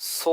100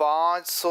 500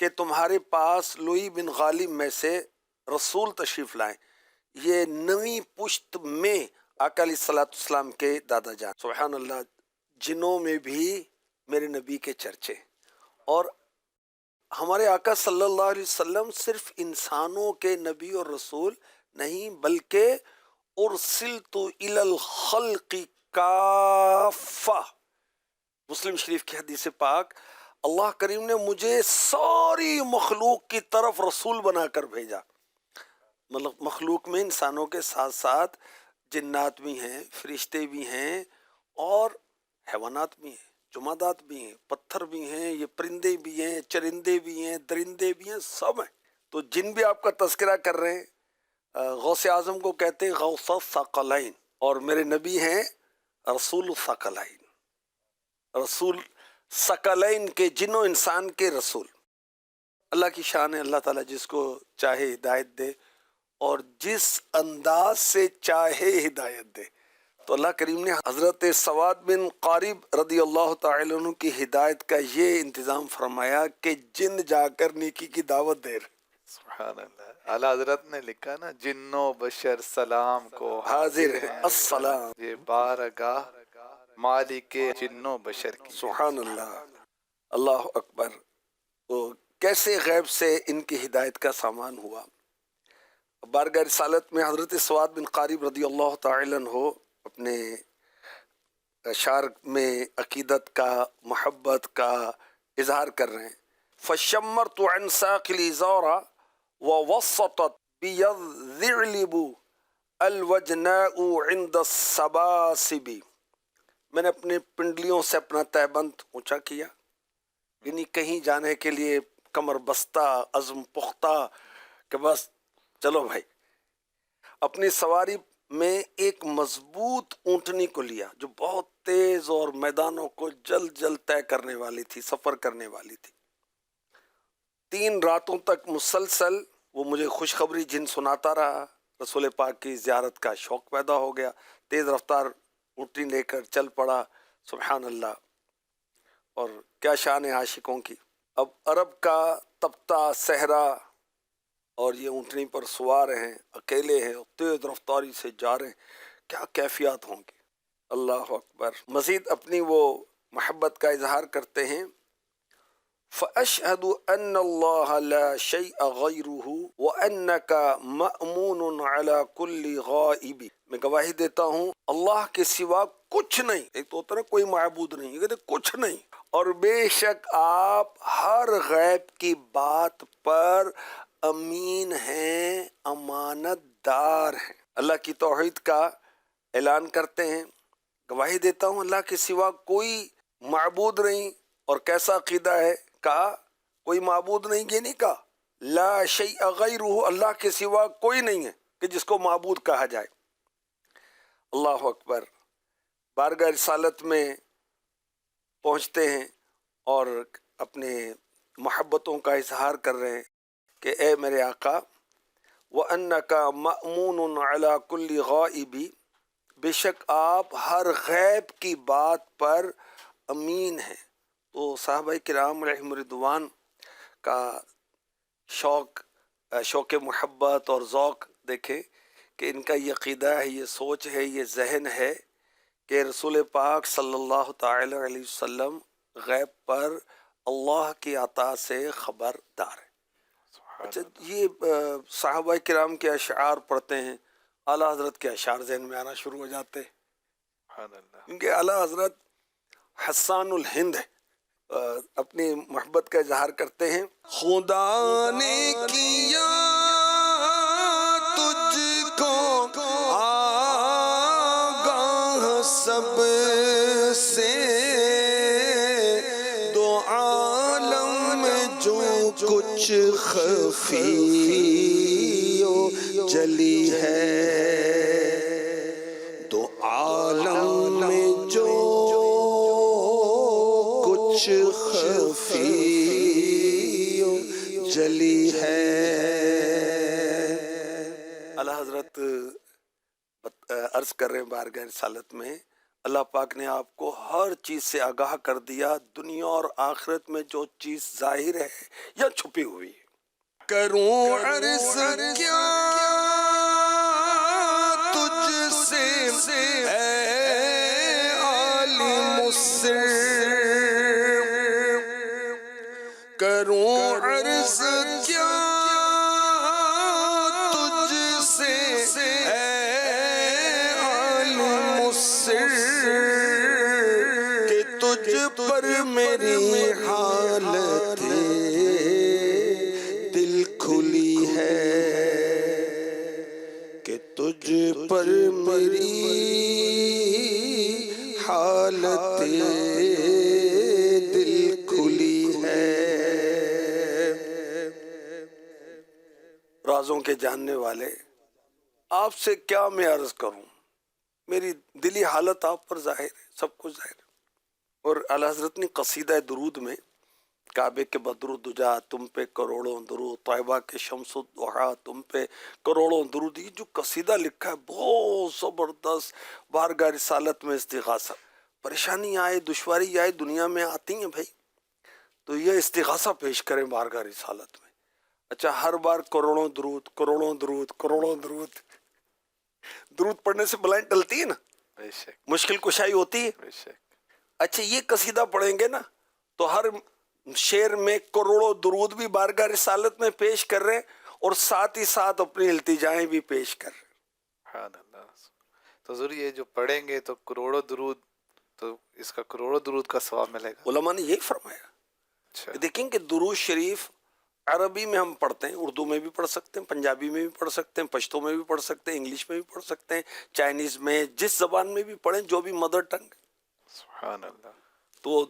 کہ تمہارے پاس لوئی بن غالب میں سے رسول تشریف لائیں. یہ نویں پشت میں آقا علیہ الصلوۃ والسلام کے دادا جان. سبحان اللہ، جنوں میں بھی میرے نبی کے چرچے. اور ہمارے آقا صلی اللہ علیہ وسلم صرف انسانوں کے نبی اور رسول نہیں، بلکہ ارسلت الی الخلق کافہ. مسلم شریف کی حدیث پاک، اللہ کریم نے مجھے ساری مخلوق کی طرف رسول بنا کر بھیجا. مطلب مخلوق میں انسانوں کے ساتھ ساتھ جنات بھی ہیں، فرشتے بھی ہیں، اور حیوانات بھی ہیں، جمادات بھی ہیں، پتھر بھی ہیں، یہ پرندے بھی ہیں، چرندے بھی ہیں، درندے بھی ہیں، سب ہیں. تو جن بھی آپ کا تذکرہ کر رہے ہیں، غوث اعظم کو کہتے ہیں غوث الثقلین، اور میرے نبی ہیں رسول الثقلین، رسول ثقلین کے، جنوں انسان کے رسول. اللہ کی شان ہے، اللہ تعالیٰ جس کو چاہے ہدایت دے اور جس انداز سے چاہے ہدایت دے. تو اللہ کریم نے حضرت سواد بن قارب رضی اللہ تعالی عنہ کی ہدایت کا یہ انتظام فرمایا کہ جن جا کر نیکی کی دعوت دے رہے. سبحان اللہ. اعلیٰ حضرت نے لکھا نا، جنو بشر سلام کو حاضر ہے السلام. یہ بارگاہ مالک جنو بشر کی. سبحان اللہ، اللہ اکبر. تو کیسے غیب سے ان کی ہدایت کا سامان ہوا. بارگاہ رسالت میں حضرت سواد بن قارب رضی اللہ تعالی عنہ اپنے اشعار میں عقیدت کا، محبت کا اظہار کر رہے ہیں. فشمرت عن ساق الازار ووسطت بيذعلب الوجناء عند السباسب. میں نے اپنے پنڈلیوں سے اپنا تہبند اونچا کیا، یعنی کہیں جانے کے لیے کمر بستہ، عزم پختہ کہ بس چلو بھائی. اپنی سواری میں ایک مضبوط اونٹنی کو لیا جو بہت تیز اور میدانوں کو جلد جلد طے کرنے والی تھی، سفر کرنے والی تھی. 3 راتوں تک مسلسل وہ مجھے خوشخبری جن سناتا رہا. رسول پاک کی زیارت کا شوق پیدا ہو گیا، تیز رفتار اونٹنی لے کر چل پڑا. سبحان اللہ. اور کیا شان ہے عاشقوں کی. اب عرب کا تپتا صحرا اور یہ اونٹنی پر سوار ہیں، اکیلے ہیں، تیز رفتاری سے جا رہے ہیں، کیا کیفیات ہوں گی. اللہ اکبر. مزید اپنی وہ محبت کا اظہار کرتے ہیں. فَأَشْهَدُ أَنَّ اللَّهَ لَا شَيْءَ غَيْرُهُ وَأَنَّكَ مَأْمُونٌ عَلَى كُلِّ غَائِبٍ. میں گواہی دیتا ہوں اللہ کے سوا کچھ نہیں. ایک تو ہوتا ہے کوئی معبود نہیں، یہ کہتے کچھ نہیں، اور بے شک آپ ہر غیب کی بات پر امین ہیں، امانت دار ہیں. اللہ کی توحید کا اعلان کرتے ہیں. گواہی دیتا ہوں اللہ کے سوا کوئی معبود نہیں. اور کیسا عقیدہ ہے؟ کہا کوئی معبود نہیں، یہ نہیں کہا لا شیء غیرہ، اللہ کے سوا کوئی نہیں ہے کہ جس کو معبود کہا جائے. اللہ اکبر. بارگاہ رسالت میں پہنچتے ہیں اور اپنے محبتوں کا اظہار کر رہے ہیں کہ اے میرے آقا، وَأَنَّكَ مَأْمُونٌ عَلَى كُلِّ غَائِبٍ، بے شک آپ ہر غیب کی بات پر امین ہیں. تو صحابہ کرام علیہم رضوان کا شوق محبت اور ذوق دیکھیں کہ ان کا یہ عقیدہ ہے، یہ سوچ ہے، یہ ذہن ہے کہ رسول پاک صلی اللہ تعالی علیہ وسلم غیب پر اللہ کی عطا سے خبردار ہے. اچھا، یہ صحابہ کرام کے اشعار پڑھتے ہیں، اعلیٰ حضرت کے اشعار ذہن میں آنا شروع ہو جاتے ہیں، کیونکہ اعلیٰ حضرت حسان الہند ہے. اپنی محبت کا اظہار کرتے ہیں. خدا نے کیا تجھ کو آگاہ سب سے، دو عالم میں جو کچھ خفی و جلی ہے، دو عالم میں جو کچھ خفی جلی ہے. اللہ حضرت عرض کر رہے ہیں بارگاہ رسالت میں، اللہ پاک نے آپ کو ہر چیز سے آگاہ کر دیا، دنیا اور آخرت میں جو چیز ظاہر ہے یا چھپی ہوئی ہے۔ کروں عرض کیا تجھ سے اے عالم السر، کروں عرض کیا تجھ سے اے عالم السر، کہ تجھ پر میری حالت دل کھلی ہے، کہ تجھ پر میری حالت دل کھلی ہے۔ رازوں کے جاننے والے، آپ سے کیا میں عرض کروں، میری دلی حالت آپ پر ظاہر ہے، سب کچھ ظاہر ہے۔ اور اعلیٰ حضرت نے قصیدہ درود میں کعبے کے بدر الدجا تم پہ کروڑوں درود، طیبہ کے شمس الضحیٰ تم پہ کروڑوں درود، یہ جو قصیدہ لکھا ہے بہت زبردست، بارگاہ رسالت میں استغاثہ، پریشانی آئے دشواری آئے دنیا میں آتی ہیں بھائی، تو یہ استغاثہ پیش کریں بارگاہ رسالت میں۔ اچھا، ہر بار کروڑوں درود کروڑوں درود کروڑوں درود، درود پڑھنے سے بلائیں ٹلتی ہے نا، بے شک مشکل کشائی ہوتی ہے۔ بے شک۔ اچھا، یہ قصیدہ پڑھیں گے نا تو ہر شعر میں کروڑوں درود بھی بارگاہ رسالت میں پیش کر رہے ہیں، اور ساتھ ہی ساتھ اپنی التجائیں بھی پیش کر رہے ہیں۔ سبحان اللہ۔ تو ضرور یہ جو پڑھیں گے تو کروڑوں درود، تو اس کا کروڑوں درود کا ثواب ملے گا۔ علماء نے یہی فرمایا۔ اچھا، دیکھیں کہ درود شریف عربی میں ہم پڑھتے ہیں، اردو میں بھی پڑھ سکتے ہیں، پنجابی میں بھی پڑھ سکتے ہیں، پشتو میں بھی پڑھ سکتے ہیں، انگلش میں بھی پڑھ سکتے ہیں، چائنیز میں، جس زبان میں بھی پڑھیں، جو بھی مدر ٹنگ ہے۔ سبحان اللہ۔ تو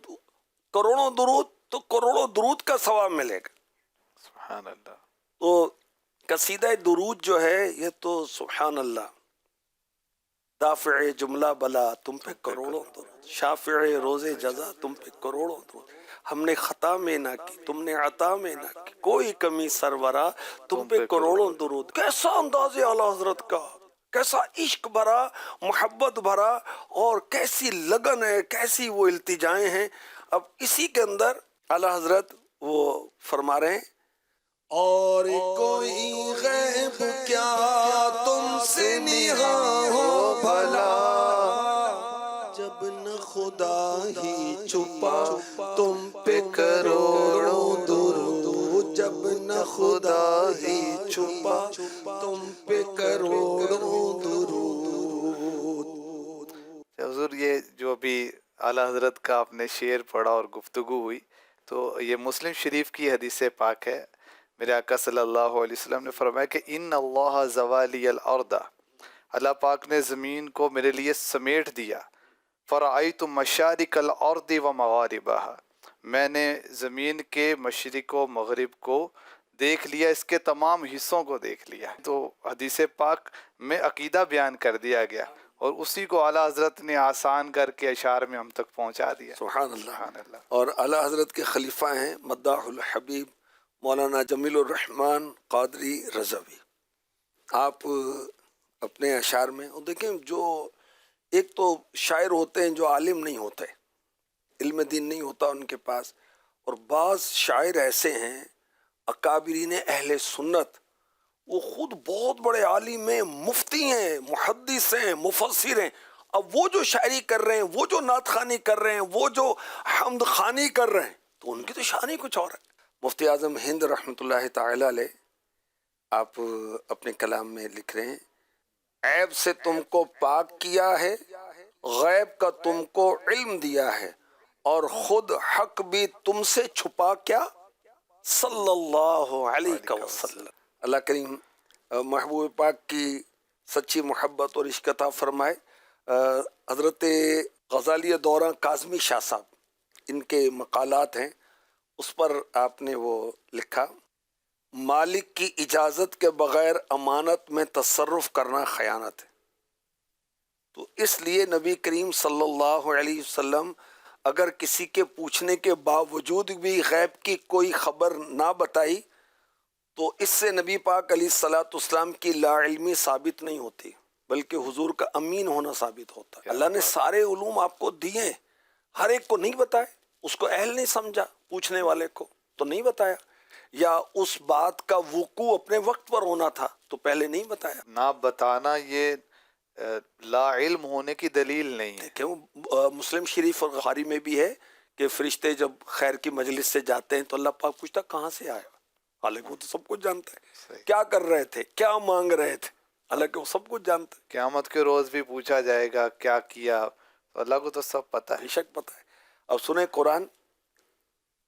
کروڑوں درود، تو کروڑوں درود کا ثواب ملے گا۔ سبحان اللہ۔ تو قصیدہ درود جو ہے یہ تو سبحان اللہ، دافع جملہ بلا تم پہ کروڑوں درود، شافع روز جزا تم پہ کروڑوں درود، ہم نے خطا میں نہ کی تم نے عطا میں نہ کی، کوئی کمی سرورا تم پہ کروڑوں درود۔ کیسا انداز ہے اعلیٰ حضرت کا، کیسا عشق بھرا، محبت بھرا، اور کیسی لگن ہے، کیسی وہ التجائیں ہیں۔ اب اسی کے اندر اعلیٰ حضرت وہ فرما رہے ہیں، اور کوئی غیب کیا تم سے نہاں ہو بھلا، جب نہ خدا ہی چھپا تم پہ کروڑوں درود، جب نہ خدا ہی چھپا تم پہ کروڑوں درود۔ حضور یہ جو ابھی اعلیٰ حضرت کا آپ نے شعر پڑھا اور گفتگو ہوئی، تو یہ مسلم شریف کی حدیث پاک ہے۔ میرے آقا صلی اللہ علیہ وسلم نے فرمایا کہ ان اللہ زوالی الارض، اللہ پاک نے زمین کو میرے لیے سمیٹ دیا، فرأیت مشارق الارض و مغاربہا، میں نے زمین کے مشرق و مغرب کو دیکھ لیا، اس کے تمام حصوں کو دیکھ لیا۔ تو حدیث پاک میں عقیدہ بیان کر دیا گیا، اور اسی کو اعلیٰ حضرت نے آسان کر کے اشعار میں ہم تک پہنچا دیا۔ سبحان اللہ۔ سبحان اللہ۔ اور اعلیٰ حضرت کے خلیفہ ہیں مداح الحبیب مولانا جمیل الرحمن قادری رضوی۔ آپ اپنے اشعار میں دیکھیں، جو ایک تو شاعر ہوتے ہیں جو عالم نہیں ہوتے، علم دین نہیں ہوتا ان کے پاس، اور بعض شاعر ایسے ہیں اکابرین اہل سنت، وہ خود بہت بڑے عالم ہیں، مفتی ہیں، محدث ہیں، مفسر ہیں، اب وہ جو شاعری کر رہے ہیں، وہ جو نعت خوانی کر رہے ہیں، وہ جو حمد خوانی کر رہے ہیں، تو ان کی تو شان ہی کچھ اور ہے۔ مفتی اعظم ہند رحمۃ اللہ تعالی علیہ، آپ اپنے کلام میں لکھ رہے ہیں، عیب سے تم کو پاک کیا ہے، غیب کا تم کو علم دیا ہے، اور خود حق بھی تم سے چھپا کیا، صلی اللہ علیہ وسلم۔ اللہ کریم محبوب پاک کی سچی محبت اور عشق عطا فرمائے۔ حضرت غزالی دورہ کاظمی شاہ صاحب، ان کے مقالات ہیں، اس پر آپ نے وہ لکھا، مالک کی اجازت کے بغیر امانت میں تصرف کرنا خیانت ہے۔ تو اس لیے نبی کریم صلی اللہ علیہ وسلم اگر کسی کے پوچھنے کے باوجود بھی غیب کی کوئی خبر نہ بتائی، تو اس سے نبی پاک علیہ الصلوۃ والسلام کی لا علمی ثابت نہیں ہوتی، بلکہ حضور کا امین ہونا ثابت ہوتا ہے۔ اللہ نے سارے علوم آپ کو دیے ہیں، ہر ایک کو نہیں بتائے، اس کو اہل نہیں سمجھا، پوچھنے والے کو تو نہیں بتایا، یا اس بات کا وقوع اپنے وقت پر ہونا تھا تو پہلے نہیں بتایا۔ نہ بتانا یہ لا علم ہونے کی دلیل نہیں ہے۔ دیکھیں مسلم شریف اور بخاری میں بھی ہے کہ فرشتے جب خیر کی مجلس سے جاتے ہیں تو اللہ پاک پوچھتا کہاں سے آیا، حالانکہ وہ تو سب کچھ جانتا ہے، صحیح۔ کیا کر رہے تھے، کیا مانگ رہے تھے، حالانکہ وہ سب کچھ جانتا ہے، قیامت کے روز بھی پوچھا جائے گا کیا کیا، تو اللہ کو تو سب پتہ ہے۔ بے شک پتہ ہے۔ اب سنیں قرآن،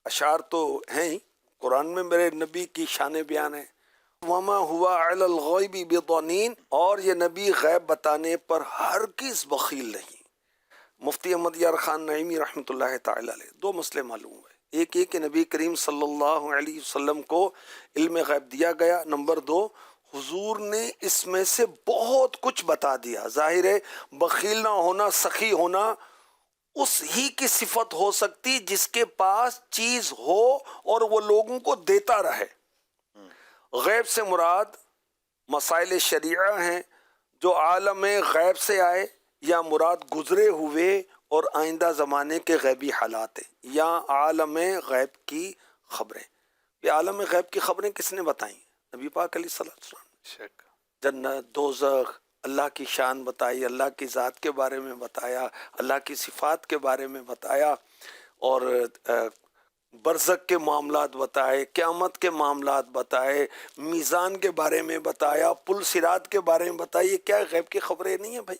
اشعار تو ہیں ہی، قرآن میں میرے نبی کی شان بیان ہے، وما ہوا علی الغیب بضنین، اور یہ نبی غیب بتانے پر ہرگز بخیل نہیں۔ مفتی احمد یار خان نعیمی رحمۃ اللہ تعالی علیہ، دو مسئلے معلوم ہے، ایک یہ کہ نبی کریم صلی اللہ علیہ وسلم کو علم غیب دیا گیا، نمبر دو حضور نے اس میں سے بہت کچھ بتا دیا۔ ظاہر ہے بخیل نہ ہونا، سخی ہونا اس ہی کی صفت ہو سکتی جس کے پاس چیز ہو اور وہ لوگوں کو دیتا رہے۔ غیب سے مراد مسائل شریعہ ہیں جو عالم غیب سے آئے، یا مراد گزرے ہوئے اور آئندہ زمانے کے غیبی حالات ہیں، یا عالم غیب کی خبریں۔ یہ عالم غیب کی خبریں کس نے بتائیں؟ نبی پاک علیہ السلام۔ شک۔ جنت، دوزخ، اللہ کی شان بتائی، اللہ کی ذات کے بارے میں بتایا، اللہ کی صفات کے بارے میں بتایا، اور برزخ کے معاملات بتائے، قیامت کے معاملات بتائے، میزان کے بارے میں بتایا، پل صراط کے بارے میں بتایا۔ یہ کیا غیب کی خبریں نہیں ہیں بھائی؟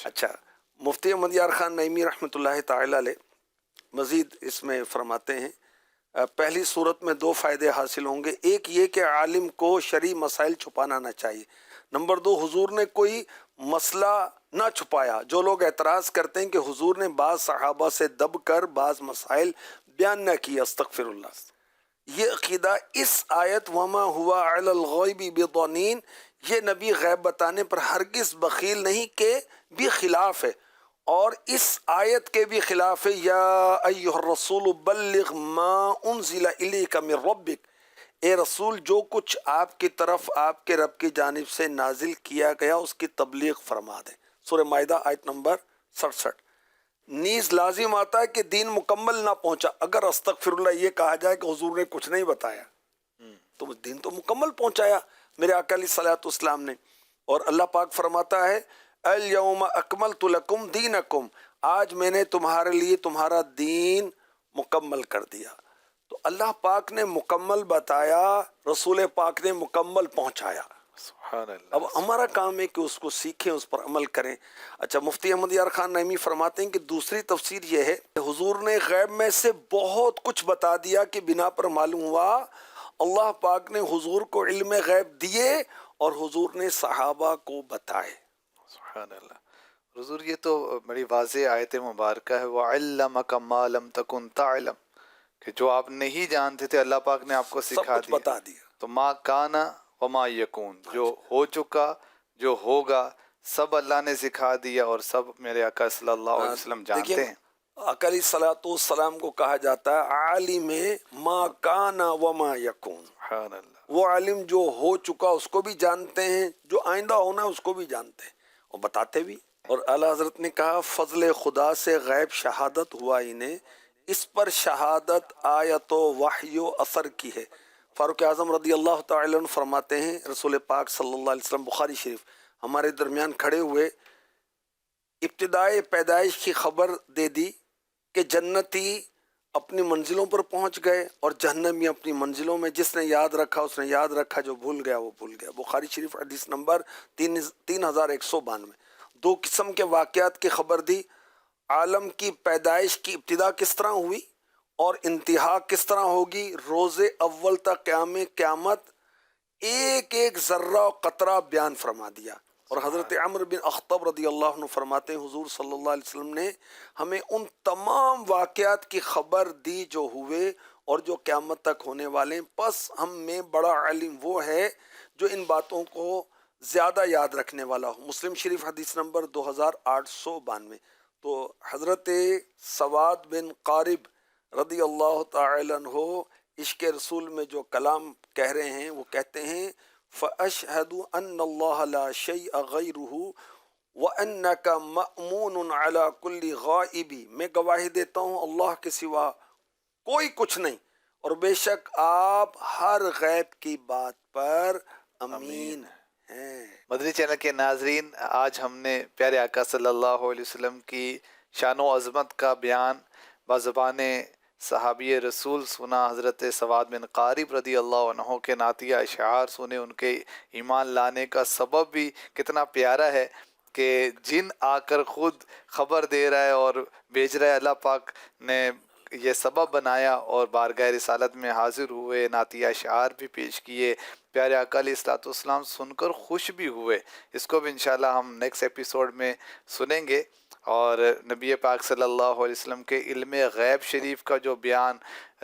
اچھا، مفتی احمد یار خان نعیمی رحمۃ اللہ تعالی علیہ مزید اس میں فرماتے ہیں، پہلی صورت میں دو فائدے حاصل ہوں گے، ایک یہ کہ عالم کو شرعی مسائل چھپانا نہ چاہیے، نمبر دو حضور نے کوئی مسئلہ نہ چھپایا۔ جو لوگ اعتراض کرتے ہیں کہ حضور نے بعض صحابہ سے دب کر بعض مسائل بیان نہ کیے، استغفر اللہ، یہ عقیدہ اس آیت وما ہوا علی الغیب بضنین، یہ نبی غیب بتانے پر ہرگز بخیل نہیں کے بھی خلاف ہے، اور اس آیت کے بھی خلاف ہے، یا ایھا الرسول بلغ ما انزل الیک من ربک، اے رسول جو کچھ آپ کی طرف آپ کے رب کی جانب سے نازل کیا گیا اس کی تبلیغ فرما دیں۔ سورہ مائدہ آیت نمبر 67۔ نیز لازم آتا ہے کہ دین مکمل نہ پہنچا، اگر استغفر اللہ یہ کہا جائے کہ حضور نے کچھ نہیں بتایا تو دین تو مکمل پہنچایا میرے آقا علیہ الصلوۃ والسلام نے۔ اور اللہ پاک فرماتا ہے الیوم اکملت لکم دینکم، آج میں نے تمہارے لیے تمہارا دین مکمل کر دیا۔ تو اللہ پاک نے مکمل بتایا، رسول پاک نے مکمل پہنچایا۔ سبحان اللہ۔ اب ہمارا کام ہے کہ اس کو سیکھیں، اس پر عمل کریں۔ اچھا، مفتی احمد یار خان نعیمی فرماتے ہیں کہ دوسری تفسیر یہ ہے کہ حضور نے غیب میں سے بہت کچھ بتا دیا کہ بنا پر معلوم ہوا اللہ پاک نے حضور کو علم غیب دیے اور حضور نے صحابہ کو بتائے۔ سبحان اللہ۔ حضور یہ تو بڑی واضح آیت مبارکہ ہے، وَعَلَّمَكَ مَا لَمْ تَكُنْ تَعْلَمْ، کہ جو آپ نہیں جانتے تھے اللہ پاک نے آپ کو سب سکھا کچھ دیا۔ بتا دیا۔ تو ما کانا وما یکون، جو ہو چکا جو ہوگا سب اللہ نے سکھا دیا، اور سب میرے آقا صلی اللہ علیہ وسلم جانتے ہیں۔ آقا علیہ الصلوۃ والسلام کو کہا جاتا ہے عالم ما کانا وما یکون، سبحان اللہ۔ وہ عالم جو ہو چکا اس کو بھی جانتے ہیں، جو آئندہ ہونا ہے اس کو بھی جانتے ہیں اور بتاتے بھی۔ اور اعلیٰ حضرت نے کہا فضل خدا سے غیب شہادت ہوا انہیں، اس پر شہادت آیت و وحی و اثر کی ہے۔ فاروق اعظم رضی اللہ تعالی عنہ فرماتے ہیں رسول پاک صلی اللہ علیہ وسلم، بخاری شریف، ہمارے درمیان کھڑے ہوئے ابتدائے پیدائش کی خبر دے دی کہ جنتی اپنی منزلوں پر پہنچ گئے اور جہنمی اپنی منزلوں میں، جس نے یاد رکھا اس نے یاد رکھا، جو بھول گیا وہ بھول گیا۔ بخاری شریف حدیث نمبر 3192۔ دو قسم کے واقعات کی خبر دی، عالم کی پیدائش کی ابتدا کس طرح ہوئی اور انتہا کس طرح ہوگی، روز اول تا قیامت ایک ایک ذرہ و قطرہ بیان فرما دیا۔ اور حضرت عمر بن اخطب رضی اللہ عنہ فرماتے ہیں حضور صلی اللہ علیہ وسلم نے ہمیں ان تمام واقعات کی خبر دی جو ہوئے اور جو قیامت تک ہونے والے ہیں، پس ہم میں بڑا علم وہ ہے جو ان باتوں کو زیادہ یاد رکھنے والا ہو۔ مسلم شریف حدیث نمبر 2892۔ تو حضرت سواد بن قارب رضی اللہ تعالی عنہ عشق رسول میں جو کلام کہہ رہے ہیں وہ کہتے ہیں فَأَشْهَدُ أَنَّ اللَّهَ لَا شَيْءَ غَيْرُهُ وَأَنَّكَ مَأْمُونٌ عَلَى كُلِّ غَائِبِ، میں گواہی دیتا ہوں اللہ کے سوا کوئی کچھ نہیں، اور بے شک آپ ہر غیب کی بات پر امین ہیں۔ مدنی چینل کے ناظرین، آج ہم نے پیارے آقا صلی اللہ علیہ وسلم کی شان و عظمت کا بیان بزبان صحابی رسول سنا، حضرت سواد بن قارب رضی اللہ عنہ کے نعتیہ اشعار سنے، ان کے ایمان لانے کا سبب بھی کتنا پیارا ہے کہ جن آ کر خود خبر دے رہا ہے اور بھیج رہا ہے، اللہ پاک نے یہ سبب بنایا اور بارگاہ رسالت میں حاضر ہوئے، نعتیہ اشعار بھی پیش کیے، پیارے آقا علیہ الصلوۃ والسلام سن کر خوش بھی ہوئے۔ اس کو بھی انشاءاللہ ہم نیکسٹ ایپیسوڈ میں سنیں گے۔ اور نبی پاک صلی اللہ علیہ وسلم کے علم غیب شریف کا جو بیان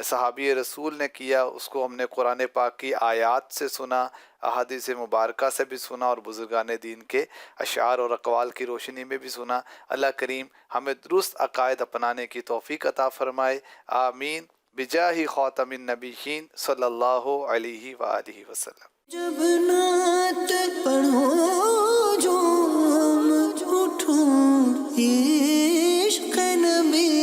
صحابی رسول نے کیا، اس کو ہم نے قرآن پاک کی آیات سے سنا، احادیث مبارکہ سے بھی سنا، اور بزرگان دین کے اشعار اور اقوال کی روشنی میں بھی سنا۔ اللہ کریم ہمیں درست عقائد اپنانے کی توفیق عطا فرمائے، آمین، بجاہ خاتم النبیین صلی اللہ علیہ وآلہ وسلم۔ جب نعت پڑھو جو ہم اٹھوں عشق نبی